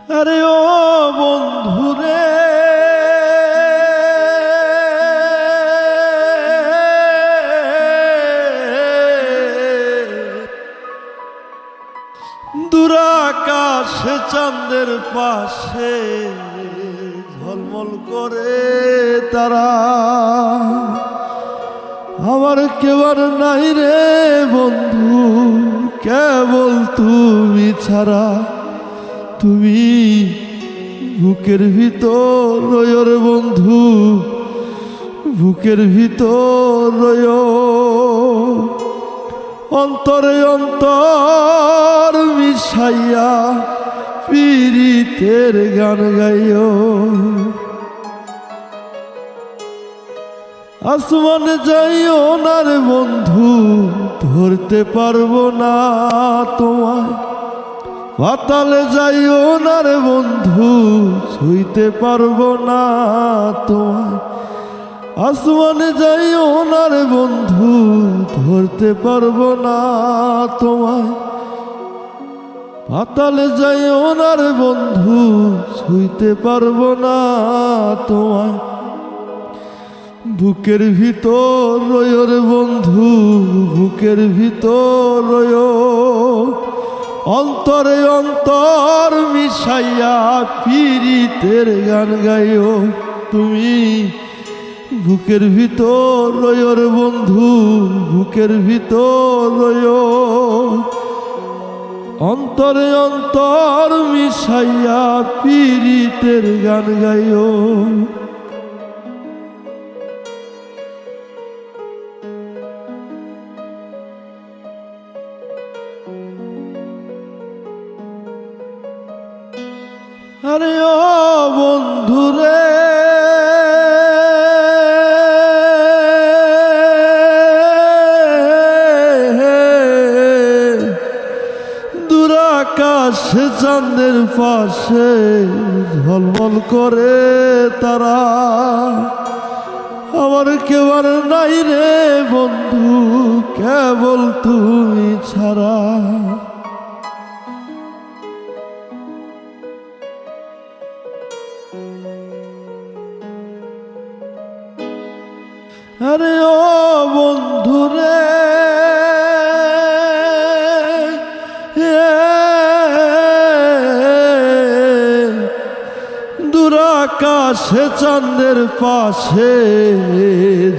আরে ও বন্ধুরে দুরাকাশে চাঁদের পাশে ঝলমল করে তারা। আমার কেউ আর নাই রে বন্ধু, কেবল তুমি ছাড়া। তুমি বুকের ভিতর রয়ো রে বন্ধু, বুকের ভিতর রয়ো। অন্তরে অন্তর মিশাইয়া পীড়িতের গান গাইও। আসমানে যাইও না রে বন্ধু, ধরতে পারবো না তোমায়। পাতালে যাইও না রে বন্ধু, ছুঁইতে পারবো না তোমায়। আসমানে যাইও না রে বন্ধু, ধরতে পারবো না তোমায়। পাতালে যাইও না রে বন্ধু, ছুঁইতে পারবো না তোমায়। বুকের ভিতর রয়ো রে বন্ধু, বুকের ভিতর রয়ো। অন্তরে অন্তর মিশাইয়া পীড়িতের গান গাইও। তুমি বুকের ভিতর রয়ো রে বন্ধু, বুকের ভিতর রয়ো। অন্তরে অন্তর মিশাইয়া পীড়িতের গান গাইও। আরে ও বন্ধুরে দুরাকাশে চাঁদের পাশে ঝলমল করে তারা। আমার কেউ আর নাই রে বন্ধু, কেবল তুমি ছাড়া। আরে ও বন্ধুরে দুরাকাশে চাঁদের পাশে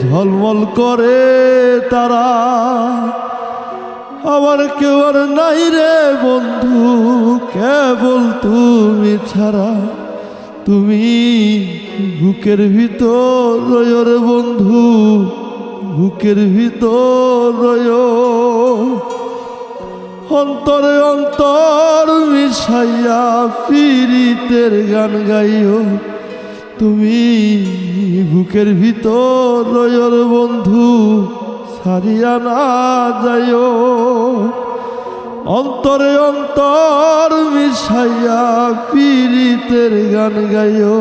ঝলমল করে তারা। আমার কেউ আর নাই রে বন্ধু, কেবল তুমি ছাড়া। তুমি বুকের ভিতর রয়ো রে বন্ধু, বুকের ভিতর রয়ো। অন্তরে অন্তর মিশাইয়া পীড়িতের গান গাইও। তুমি বুকের ভিতর রয়ো রে বন্ধু, ছাড়িয়া না যাইও। অন্তরে অন্তর মিশাইয়া পীড়িতের গান গাইও।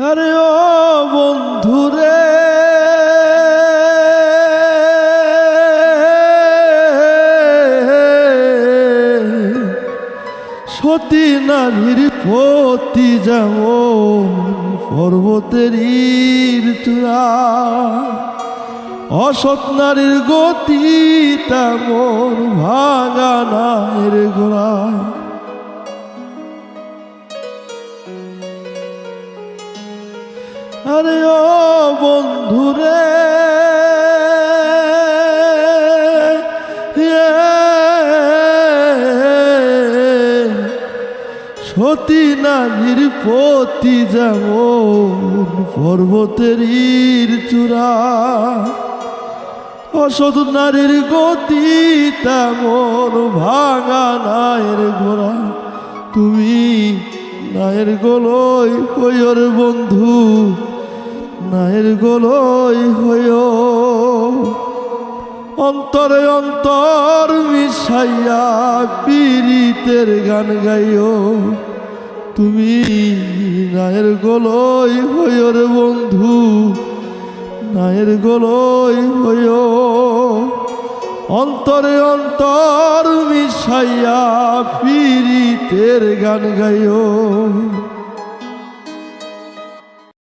আরে ও বন্ধুরে সতী নারীর পতি যেমন পর্বতের চূড়া, অসৎ নারীর গতি তেমন ভাঙা নায়ের গোড়া। আরে ও বন্ধুরে সতী নারীর পতি যেমন পর্বতের চূড়া, অসৎ নারীর গতি তেমন ভাঙা নায়ের গোড়া। তুমি নায়ের গোলই হইও রে বন্ধু, নায়ের গোলই হইও। অন্তরে অন্তর মিশাইয়া পীড়িতের গান গাইও। তুমি নায়ের গলই হইও রে বন্ধু, নায়ের গলই হইও, অন্তরে অন্তর মিশাইয়া পীড়িতের গান গাইও।